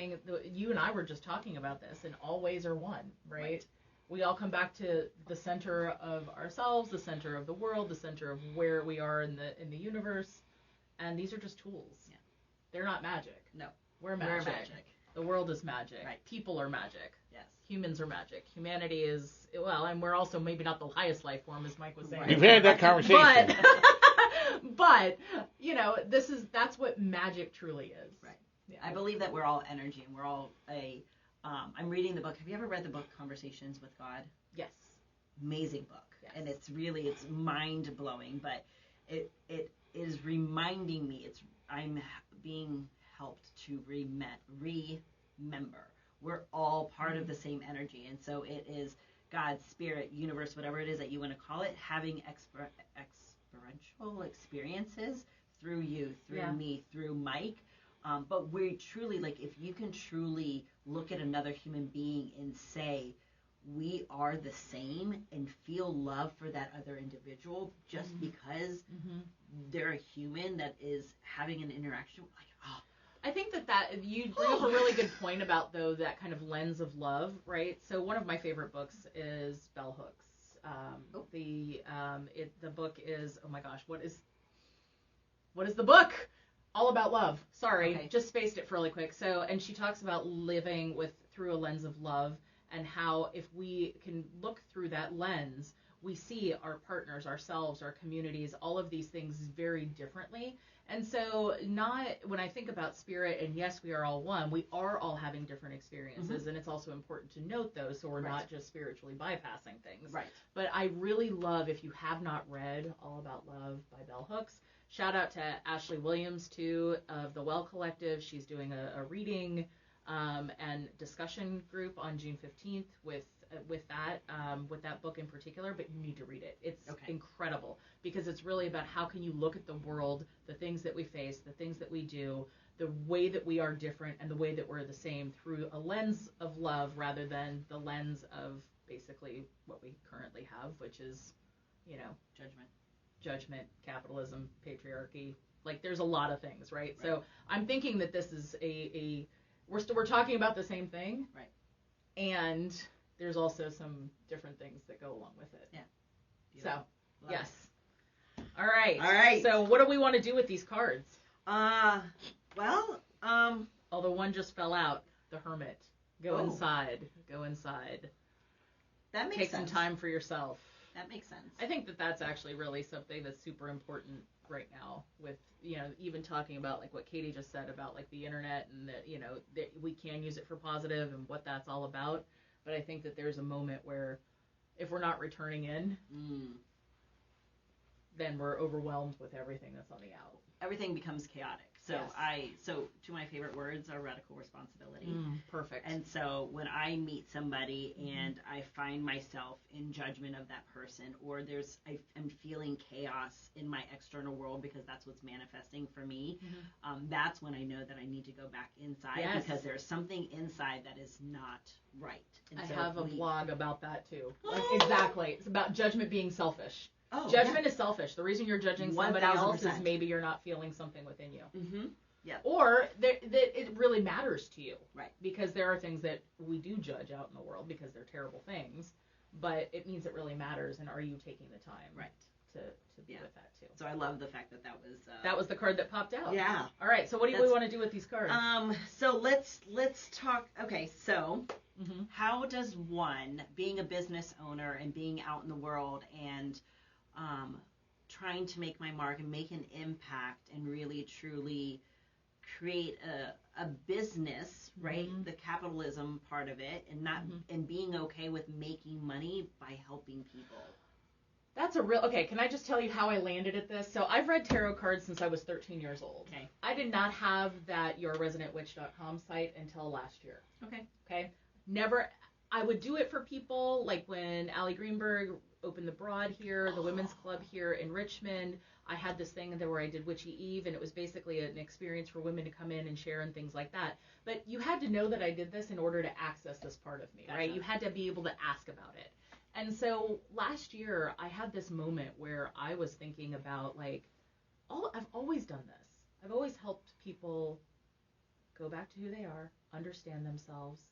something, you and I were just talking about this, and all ways are one, right? We all come back to the center of ourselves, the center of the world, the center of where we are in the universe, and these are just tools. Yeah. They're not magic. No. We're magic. The world is magic. Right. People are magic. Yes. Humans are magic. Humanity is, well, and we're also maybe not the highest life form, as Mike was saying. We've had that conversation. But that's what magic truly is. Right. Yeah. I believe that we're all energy, and we're all I'm reading the book. Have you ever read the book Conversations with God? Yes. Amazing book. Yes. And it's mind blowing, but it is reminding me, I'm being helped to remember. We're all part of the same energy, and so it is God's spirit, universe, whatever it is that you want to call it, having experiential experiences through you, through me, through Mike. But we truly, if you can truly look at another human being and say, we are the same, and feel love for that other individual just because they're a human that is having an interaction, I think that you bring up a really good point about, though, that kind of lens of love, right? So one of my favorite books is Bell Hooks. The book is, oh my gosh, what is the book? All About Love. Sorry, okay. Just spaced it for really quick. So, and she talks about living through a lens of love, and how if we can look through that lens, we see our partners, ourselves, our communities, all of these things very differently. And so when I think about spirit, and yes, we are all one, we are all having different experiences, and it's also important to note those, so we're not just spiritually bypassing things. Right. But I really love, if you have not read All About Love by Bell Hooks, shout out to Ashley Williams, too, of the Well Collective. She's doing a reading and discussion group on June 15th with that book in particular, but you need to read it. It's incredible, because it's really about how can you look at the world, the things that we face, the things that we do, the way that we are different, and the way that we're the same through a lens of love, rather than the lens of basically what we currently have, which is, judgment, capitalism, patriarchy. There's a lot of things, right? So I'm thinking that this is we're talking about the same thing, right? And there's also some different things that go along with it. Yeah. Beautiful. So, yes. It. All right. So what do we want to do with these cards? Although one just fell out, the Hermit. Go inside. That makes sense. Take some time for yourself. That makes sense. I think that's actually really something that's super important right now, with, even talking about what Katie just said about the internet, and that, that we can use it for positive and what that's all about. But I think that there's a moment where if we're not returning in, then we're overwhelmed with everything that's on the out. Everything becomes chaotic. So yes. So two of my favorite words are radical responsibility. Perfect. And so when I meet somebody and I find myself in judgment of that person, or I'm feeling chaos in my external world because that's what's manifesting for me, that's when I know that I need to go back inside, because there's something inside that is not right. And I have a blog about that too. Exactly. It's about judgment being selfish. Judgment is selfish. The reason you're judging somebody 1000%. else is maybe you're not feeling something within you. Yeah. Or that it really matters to you. Right. Because there are things that we do judge out in the world because they're terrible things, but it means it really matters, and are you taking the time to be with that too? So I love the fact that was the card that popped out. Yeah. All right. So what do we want to do with these cards? So let's talk. Okay. So how does one, being a business owner and being out in the world and trying to make my mark and make an impact and really truly create a business, right? The capitalism part of it, and not and being okay with making money by helping people. That's okay, can I just tell you how I landed at this? So I've read tarot cards since I was 13 years old. Okay. I did not have that yourresidentwitch.com site until last year. Okay. Never. I would do it for people, like when Allie Greenberg opened the Broad here, the Women's Club here in Richmond. I had this thing there where I did Witchy Eve, and it was basically an experience for women to come in and share and things like that. But you had to know that I did this in order to access this part of me, right? You had to be able to ask about it. And so last year, I had this moment where I was thinking about, I've always done this. I've always helped people go back to who they are, understand themselves,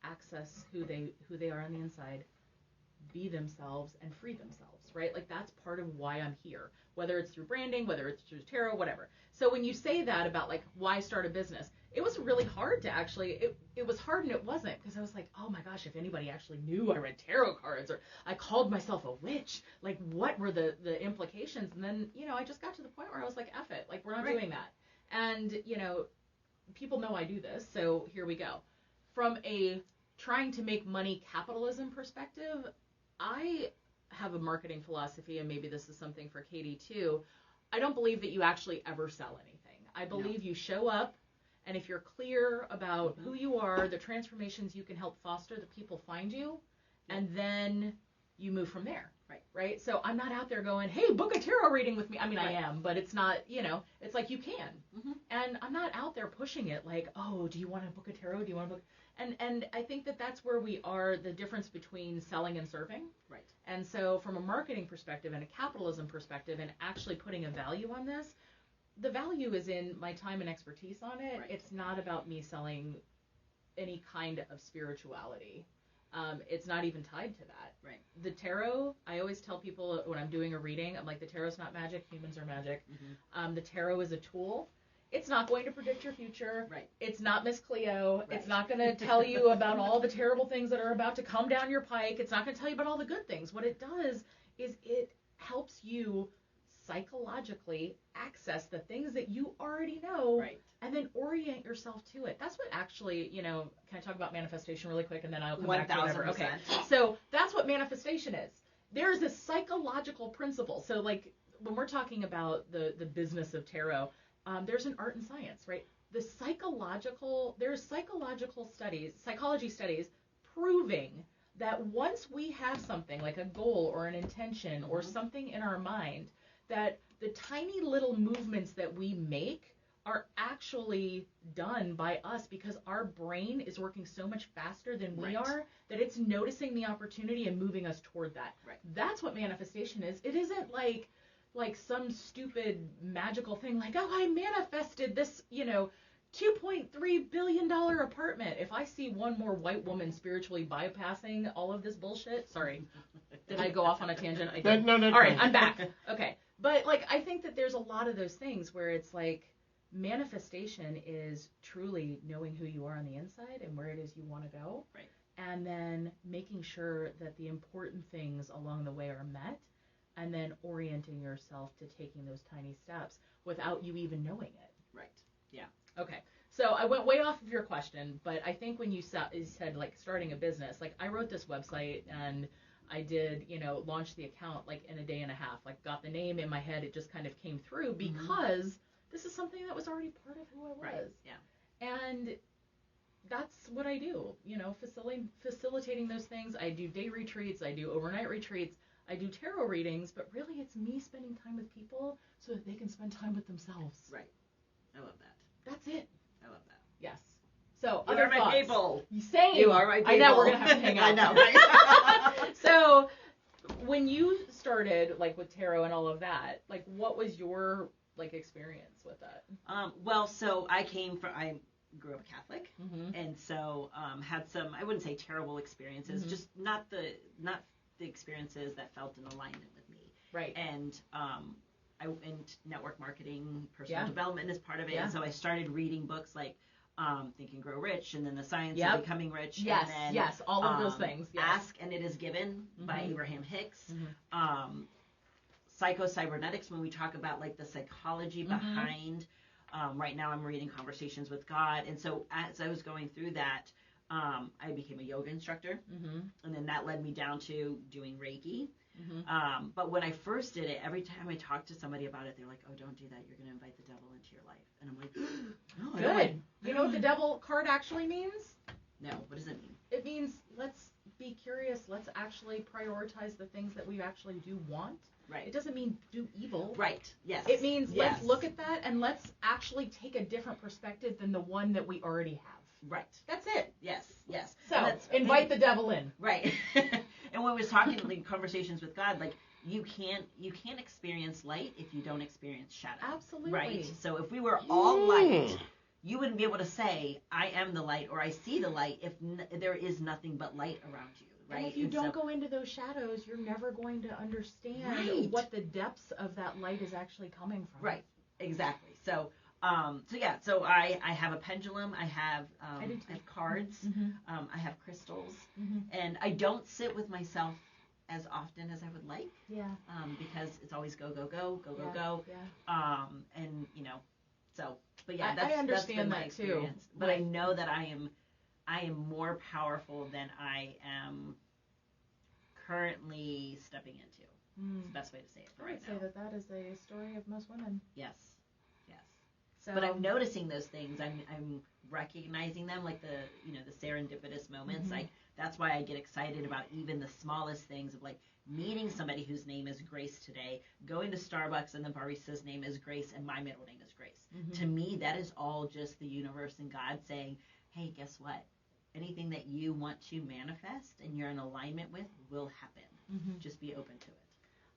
access who they are on the inside, be themselves, and free themselves, right? Like, that's part of why I'm here, whether it's through branding, whether it's through tarot, whatever. So when you say that about, like, why start a business, it was really hard to actually, it was hard and it wasn't, because I was like, oh my gosh, if anybody actually knew I read tarot cards, or I called myself a witch, like, what were the implications? And then, you know, I just got to the point where I was like, F it, like, we're not doing that. And, you know, people know I do this, so here we go. From a trying to make money capitalism perspective, I have a marketing philosophy, and maybe this is something for Katie too. I don't believe that you actually ever sell anything. I believe you show up, and if you're clear about who you are, the transformations you can help foster, the people find you, and then you move from there. Right? So I'm not out there going, hey, book a tarot reading with me. I mean, I am, but it's not, you know, it's like you can. And I'm not out there pushing it like, oh, do you want to book a tarot? Do you want to book? And I think that that's where we are, the difference between selling and serving. Right. And so from a marketing perspective and a capitalism perspective and actually putting a value on this, the value is in my time and expertise on it. Right. It's not about me selling any kind of spirituality. It's not even tied to that. Right. The tarot, I always tell people when I'm doing a reading, I'm like, the tarot's not magic, humans are magic. The tarot is a tool. It's not going to predict your future. Right. It's not Miss Cleo. Right. It's not going to tell you about all the terrible things that are about to come down your pike. It's not going to tell you about all the good things. What it does is it helps you psychologically access the things that you already know, and then orient yourself to it. That's what actually, you know, can I talk about manifestation really quick, and then I'll come back to whatever. Okay. So that's what manifestation is. There's a psychological principle. So, like, when we're talking about the business of tarot, there's an art and science, right? There's psychology studies proving that once we have something like a goal or an intention or something in our mind, that the tiny little movements that we make are actually done by us because our brain is working so much faster than we are, that it's noticing the opportunity and moving us toward that. That's what manifestation is. It isn't like some stupid magical thing like, oh, I manifested this, you know, $2.3 billion apartment. If I see one more white woman spiritually bypassing all of this bullshit, sorry, did I go off on a tangent? I did. No. All right, I'm back. Okay. But, like, I think that there's a lot of those things where it's like manifestation is truly knowing who you are on the inside and where it is you want to go. Right. And then making sure that the important things along the way are met, and then orienting yourself to taking those tiny steps without you even knowing it. Right. Yeah. Okay. So I went way off of your question, but I think when you said like starting a business, like I wrote this website and I did, you know, launch the account like in a day and a half, like got the name in my head. It just kind of came through because this is something that was already part of who I was. Right. Yeah. And that's what I do, you know, facilitating those things. I do day retreats. I do overnight retreats. I do tarot readings, but really it's me spending time with people so that they can spend time with themselves. Right. I love that. That's it. I love that. Yes. So, you other are my thoughts. People. Same. You are my people. I know, we're going to have to hang out. I know, right? So, when you started, like, with tarot and all of that, like, what was your, like, experience with that? Well, so I grew up Catholic, and so had some, I wouldn't say terrible experiences, just not the experiences that felt in alignment with me. Right. And and network marketing, personal development is part of it. And so I started reading books like Think and Grow Rich, and then The Science of Becoming Rich. Yes, and then, all of those things. Yes. Ask and It Is Given by Abraham Hicks. Psycho-Cybernetics, when we talk about like the psychology behind. Right now I'm reading Conversations with God. And so as I was going through that, I became a yoga instructor. And then that led me down to doing Reiki. But when I first did it, every time I talked to somebody about it, they're like, oh, don't do that. You're going to invite the devil into your life. And I'm like, no, Good. You know what the devil card actually means? No. What does it mean? It means let's be curious. Let's actually prioritize the things that we actually do want. Right. It doesn't mean do evil. Right. Yes. It means let's look at that and let's actually take a different perspective than the one that we already have. Right. That's it. Yes. Yes. So invite the devil in. Right. And when we was talking like Conversations with God, like you can't experience light if you don't experience shadow. Absolutely. Right. So if we were all light, you wouldn't be able to say, I am the light or I see the light if there is nothing but light around you, right? And if you don't go into those shadows, you're never going to understand what the depths of that light is actually coming from. Right, exactly. So I have a pendulum, I have cards, I have crystals, and I don't sit with myself as often as I would like. Yeah. Because it's always go. Yeah. And but I understand that too. But I know that I am more powerful than I am currently stepping into. It's the best way to say it for right now. I would say that is a story of most women. Yes. So, but I'm noticing those things. I'm recognizing them, like the serendipitous moments. Like that's why I get excited about even the smallest things of like meeting somebody whose name is Grace today, going to Starbucks and the barista's name is Grace and my middle name is Grace. To me, that is all just the universe and God saying, hey, guess what? Anything that you want to manifest and you're in alignment with will happen. Just be open to it.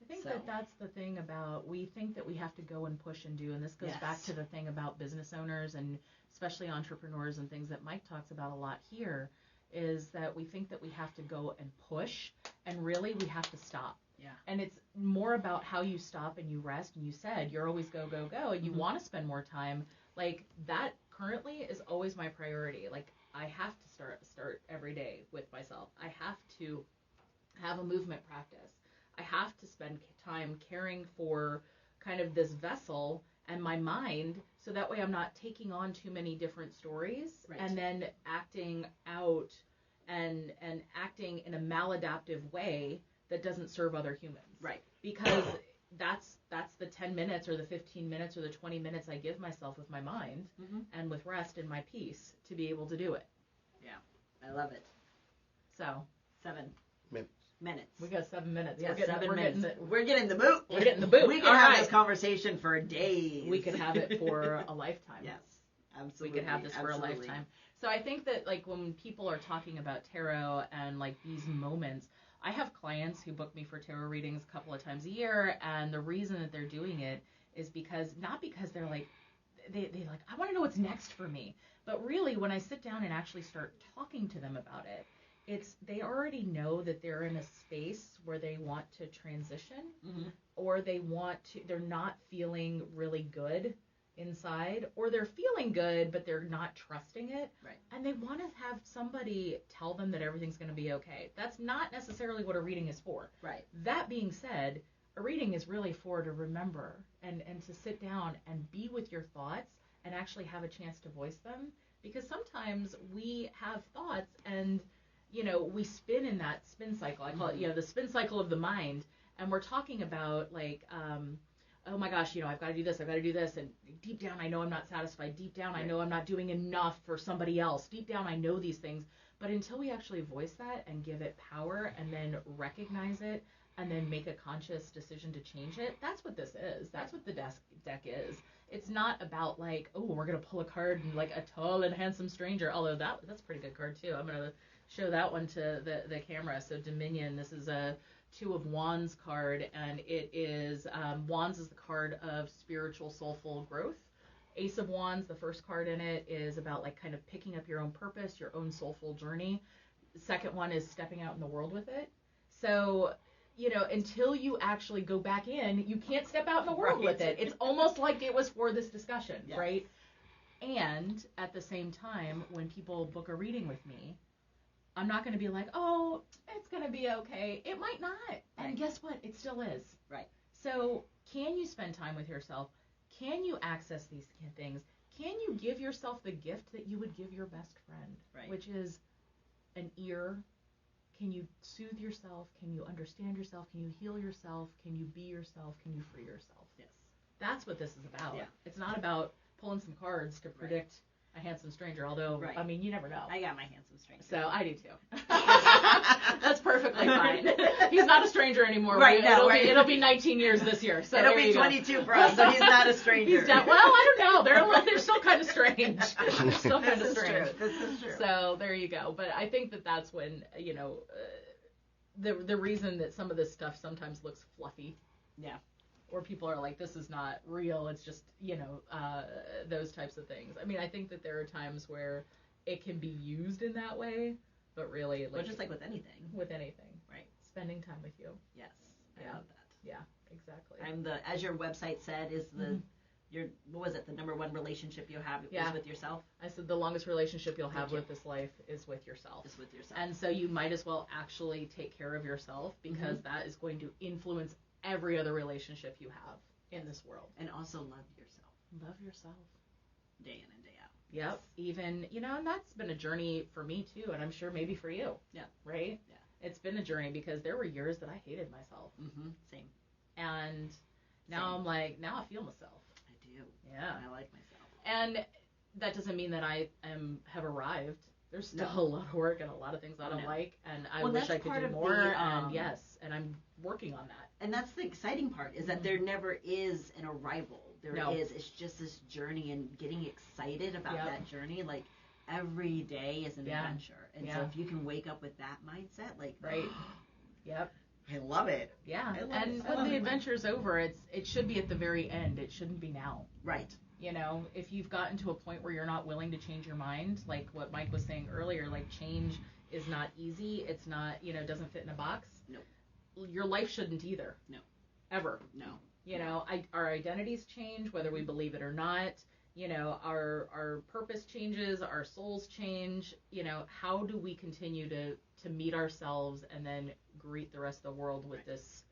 I think that's the thing about, we think that we have to go and push and do, and this goes back to the thing about business owners and especially entrepreneurs and things that Mike talks about a lot here, is that we think that we have to go and push, and really we have to stop. Yeah. And it's more about how you stop and you rest, and you said you're always go, and you want to spend more time. Like, that currently is always my priority. Like, I have to start every day with myself. I have to have a movement practice. I have to spend time caring for kind of this vessel and my mind, so that way I'm not taking on too many different stories and then acting out and acting in a maladaptive way that doesn't serve other humans. Right. Because that's the 10 minutes or the 15 minutes or the 20 minutes I give myself with my mind and with rest and my peace to be able to do it. Yeah. I love it. So 7 minutes. We got 7 minutes. Yeah, we're getting the boot. We're getting the boot. We can have this conversation for days. We could have it for a lifetime. Yes, absolutely. We could have this for a lifetime. So I think that, like, when people are talking about tarot and like these moments, I have clients who book me for tarot readings a couple of times a year, and the reason that they're doing it is not because they're like, they like, I want to know what's next for me. But really, when I sit down and actually start talking to them about it, they already know that they're in a space where they want to transition, or they're not feeling really good inside, or they're feeling good but they're not trusting it, and they want to have somebody tell them that everything's going to be okay. That's not necessarily what a reading is for. That being said, a reading is really for to remember and to sit down and be with your thoughts and actually have a chance to voice them, because sometimes we have thoughts and we spin in that spin cycle. I call it, the spin cycle of the mind. And we're talking about, like, oh my gosh, I've got to do this, and deep down I know I'm not satisfied. Deep down I know I'm not doing enough for somebody else. Deep down I know these things. But until we actually voice that and give it power and then recognize it and then make a conscious decision to change it, that's what this is. That's what the deck is. It's not about, like, oh, we're going to pull a card and, like, a tall and handsome stranger. Although that's a pretty good card too. I'm going to show that one to the camera. So Dominion, this is a 2 of Wands card, and it is, Wands is the card of spiritual, soulful growth. Ace of Wands, the first card in it, is about, like, kind of picking up your own purpose, your own soulful journey. The second one is stepping out in the world with it. So, until you actually go back in, you can't step out in the world with it. It's almost like it was for this discussion, right? And at the same time, when people book a reading with me, I'm not going to be like, oh, it's going to be okay. It might not. And guess what? It still is. Right. So can you spend time with yourself? Can you access these things? Can you give yourself the gift that you would give your best friend, which is an ear? Can you soothe yourself? Can you understand yourself? Can you heal yourself? Can you be yourself? Can you free yourself? Yes. That's what this is about. Yeah. It's not about pulling some cards to predict a handsome stranger, although, I mean, you never know. I got my handsome stranger. So, I do too. That's perfectly fine. He's not a stranger anymore. Right now. It'll be 19 years this year. So it'll be 22 for us, so he's not a stranger. Well, I don't know. They're still kind of strange. This is true. So, there you go. But I think that's when, the reason that some of this stuff sometimes looks fluffy. Yeah. or people are like, this is not real, it's just, those types of things. I mean, I think that there are times where it can be used in that way, but really, like, well, just like with anything. Right. Spending time with you. Yes, I love that. Yeah, exactly. As your website said, is your, what was it, the number one relationship you have is with yourself? I said the longest relationship you'll have with this life is with yourself. Is with yourself. And so you might as well actually take care of yourself, because that is going to influence every other relationship you have in this world. And also love yourself. Love yourself. Day in and day out. Yep. Even, and that's been a journey for me too, and I'm sure maybe for you. Yeah. Right? Yeah. It's been a journey, because there were years that I hated myself. Same. And now I'm like, now I feel myself. I do. Yeah. I like myself. And that doesn't mean that I have arrived. There's still a lot of work and a lot of things I don't like, and I wish I could do more. And I'm working on that. And that's the exciting part, is that there never is an arrival. It's just this journey, and getting excited about that journey. Like, every day is an adventure. And so if you can wake up with that mindset, like, right. Yep. I love it. Yeah. And when the adventure's over, it should be at the very end. It shouldn't be now. Right. If you've gotten to a point where you're not willing to change your mind, like what Mike was saying earlier, like, change is not easy. It's not, doesn't fit in a box. No. Your life shouldn't either. No. Ever. No. Our identities change, whether we believe it or not. Our purpose changes, our souls change. How do we continue to meet ourselves and then greet the rest of the world with this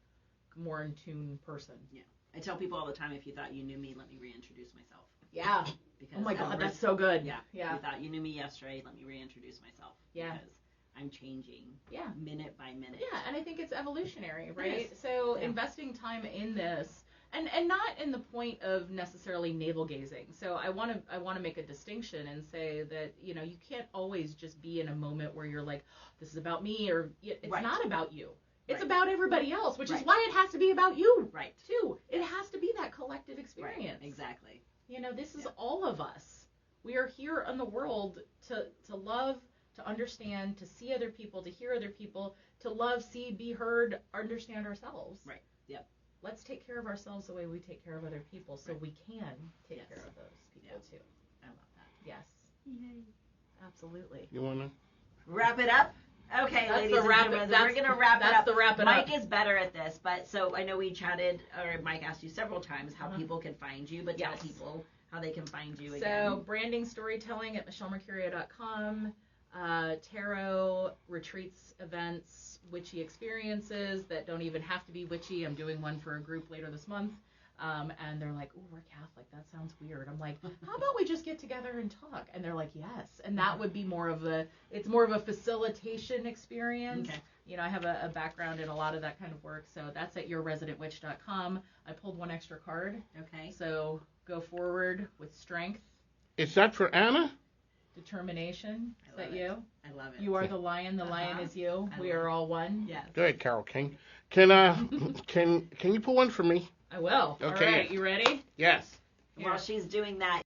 more in tune person? Yeah. I tell people all the time, if you thought you knew me, let me reintroduce myself. Yeah. Because oh my God, that's so good. Yeah. Yeah. If you thought you knew me yesterday, let me reintroduce myself. Yeah. Because I'm changing. Yeah. Minute by minute. Yeah, and I think it's evolutionary, right? Yes. So investing time in this, and not in the point of necessarily navel gazing. So I want to make a distinction and say that you can't always just be in a moment where you're like, this is about me, or it's not about you. It's about everybody else, which is why it has to be about you, too. It has to be that collective experience. Right. Exactly. This is all of us. We are here in the world to love, to understand, to see other people, to hear other people, to love, see, be heard, understand ourselves. Right. Yep. Let's take care of ourselves the way we take care of other people, so we can take care of those people too. I love that. Yes. Yay. Absolutely. You wanna wrap it up? Okay, that's ladies and gentlemen, we're gonna wrap it up. That's the wrap it up. Mike is better at this, but so I know we chatted, or Mike asked you several times how people can find you, but tell people how they can find you again. So branding, storytelling at michellemercurio.com. Tarot, retreats, events, witchy experiences that don't even have to be witchy. I'm doing one for a group later this month. And they're like, oh, we're Catholic. That sounds weird. I'm like, how about we just get together and talk? And they're like, yes. And that would be more of a facilitation experience. Okay. I have a background in a lot of that kind of work. So that's at yourresidentwitch.com. I pulled one extra card. Okay. So go forward with strength. Is that for Anna? Determination. Is that you? I love it. You are the lion. The lion is you. We are all one. Yes. Go ahead, Carol King. Can you pull one for me? I will. Okay. All right. You ready? Yes. While she's doing that,